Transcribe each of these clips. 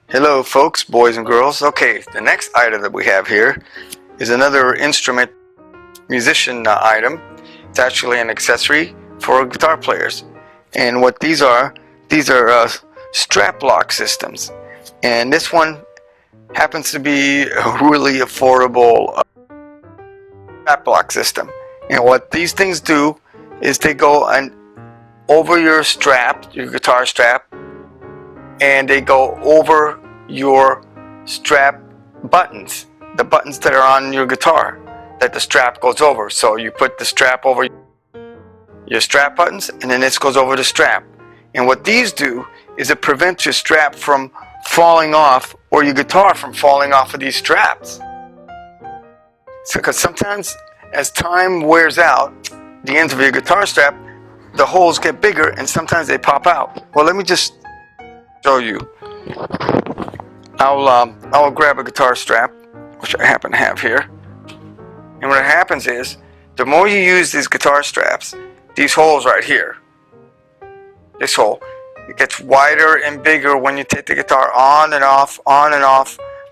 Hello folks, boys and girls. Okay, the next item that we have here is another instrument musician item. It's actually an accessory for guitar players. And what these are Straplok systems. And this one happens to be a really affordable Straplok system. And what these things do is they go over your strap, your guitar strap, and they go over your strap buttons, the buttons that are on your guitar that the strap goes over. So you put the strap over your strap buttons, and then this goes over the strap. And what these do is it prevents your strap from falling off, or your guitar from falling off of these straps. So, because sometimes as time wears out, the ends of your guitar strap, the holes get bigger and sometimes they pop out. Well, let me just show you. I'll grab a guitar strap, which I happen to have here. And what happens is, the more you use these guitar straps, these holes right here, this hole, it gets wider and bigger when you take the guitar on and off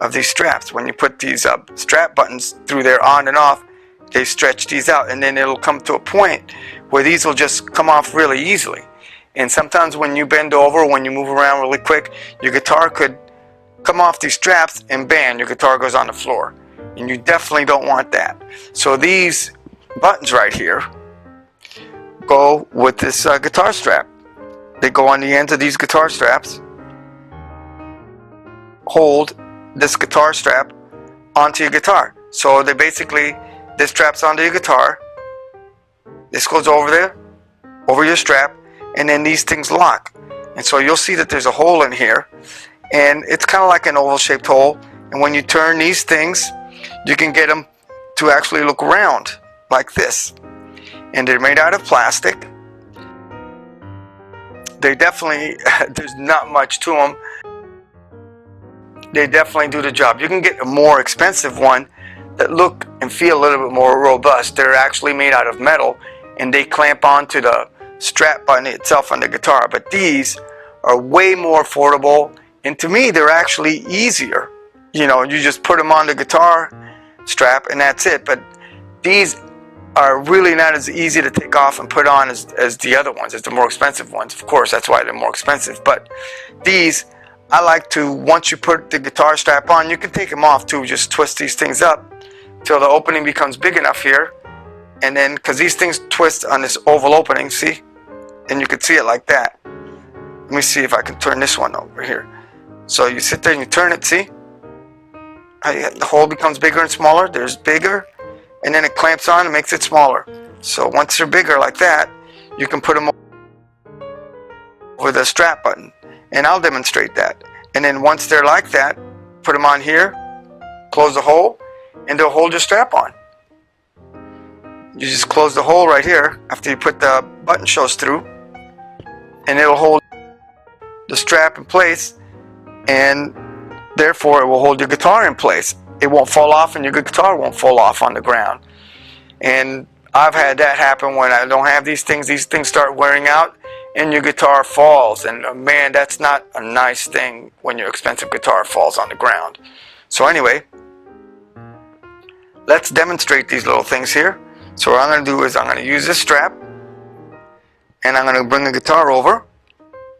of these straps. When you put these strap buttons through there on and off, they stretch these out, and then it'll come to a point where these will just come off really easily. And sometimes when you bend over, when you move around really quick, your guitar could come off these straps and bam, your guitar goes on the floor. And you definitely don't want that. So these buttons right here go with this guitar strap. They go on the ends of these guitar straps, hold this guitar strap onto your guitar. So they basically, this straps onto your guitar, this goes over there, over your strap, and then these things lock. And so you'll see that there's a hole in here, and it's kind of like an oval shaped hole, and when you turn these things, you can get them to actually look round like this. And they're made out of plastic. They definitely, there's not much to them. They definitely do the job. You can get a more expensive one that look and feel a little bit more robust. They're actually made out of metal, and they clamp onto the strap button itself on the guitar. But these are way more affordable, and to me they're actually easier. You know, you just put them on the guitar strap and that's it. But these are really not as easy to take off and put on as the other ones, as the more expensive ones. Of course, that's why they're more expensive. But these, I like to, once you put the guitar strap on, you can take them off too. Just twist these things up till the opening becomes big enough here. And then, because these things twist on this oval opening, see? And you can see it like that. Let me see if I can turn this one over here. So you sit there and you turn it, see? The hole becomes bigger and smaller. There's bigger, and then it clamps on and makes it smaller. So once they're bigger like that, you can put them over the strap button. And I'll demonstrate that. And then once they're like that, put them on here, close the hole, and they'll hold your strap on. You just close the hole right here after you put the button shows through, and it'll hold the strap in place, and therefore it will hold your guitar in place. It won't fall off, and your guitar won't fall off on the ground. And I've had that happen when I don't have these things. These things start wearing out and your guitar falls, and man, that's not a nice thing when your expensive guitar falls on the ground. So anyway, let's demonstrate these little things here. So what I'm going to do is I'm going to use this strap, and I'm going to bring the guitar over,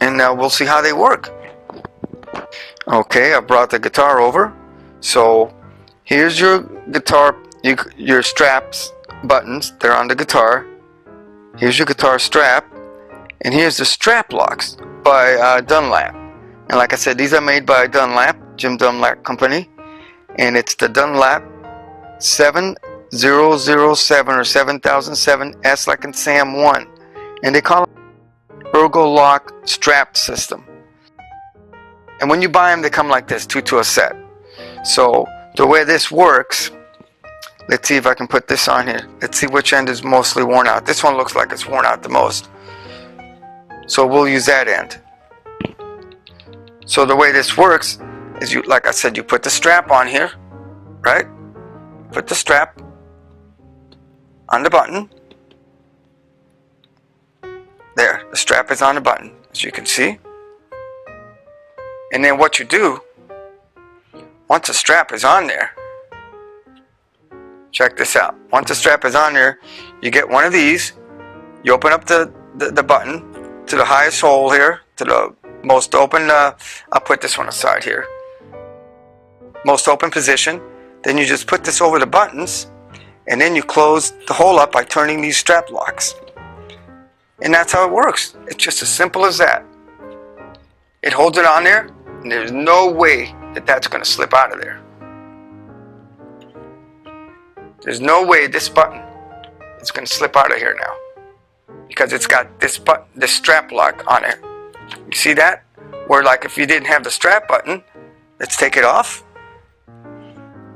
and we'll see how they work. Okay, I brought the guitar over. So here's your guitar, your straps buttons. They're on the guitar. Here's your guitar strap, and here's the Straplok's by Dunlop. And like I said, these are made by Dunlop, Jim Dunlop Company, and it's the Dunlop 7007 or 7007 S like in Sam 1, and they call it Ergo Lock Strap System. And when you buy them, they come like this, 2 to a set. So the way this works, let's see if I can put this on here. Let's see which end is mostly worn out. This one looks like it's worn out the most, so we'll use that end. So the way this works is, you, like I said, you put the strap on here, right? Put the strap on the button. There, the strap is on the button, as you can see. And then what you do, once the strap is on there, check this out. Once the strap is on there, you get one of these. You open up the button to the highest hole here, to the most open, I'll put this one aside here. Most open position. Then you just put this over the buttons, and then you close the hole up by turning these strap locks. And that's how it works. It's just as simple as that. It holds it on there, and there's no way that that's going to slip out of there. There's no way this button is going to slip out of here now, because it's got this button, this strap lock on it. You see that? Where like if you didn't have the strap button, let's take it off.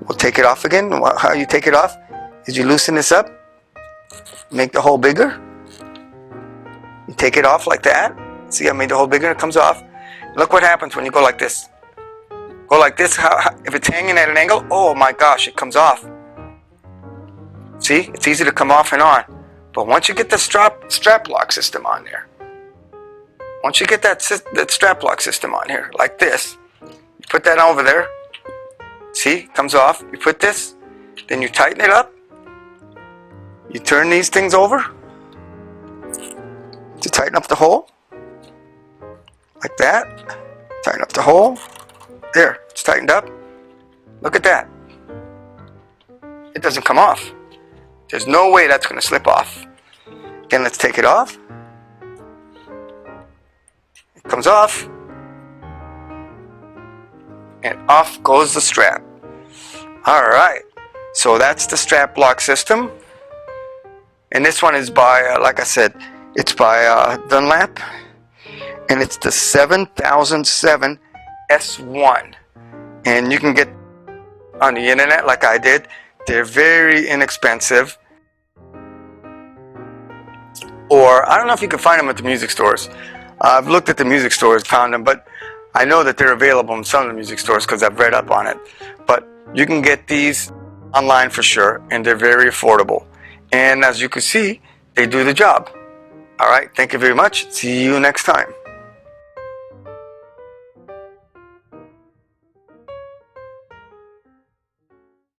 We'll take it off again. How you take it off is you loosen this up, make the hole bigger. You take it off like that. See, I made the hole bigger. It comes off. Look what happens when you go like this. Go like this. If it's hanging at an angle, oh my gosh, it comes off. See, it's easy to come off and on. But once you get the strap lock system on there, once you get that strap lock system on here, like this, you put that over there. See, it comes off. You put this, then you tighten it up. You turn these things over to tighten up the hole, like that. Tighten up the hole. There, it's tightened up. Look at that. It doesn't come off. There's no way that's going to slip off. Again, let's take it off. It comes off. And off goes the strap. Alright, so that's the strap lock system. And this one is by, like I said, it's by Dunlop. And it's the 7007 S1. And you can get on the internet like I did. They're very inexpensive. Or, I don't know if you can find them at the music stores. I've looked at the music stores, found them, but I know that they're available in some of the music stores because I've read up on it. But you can get these online for sure, and they're very affordable. And as you can see, they do the job. Alright, thank you very much. See you next time.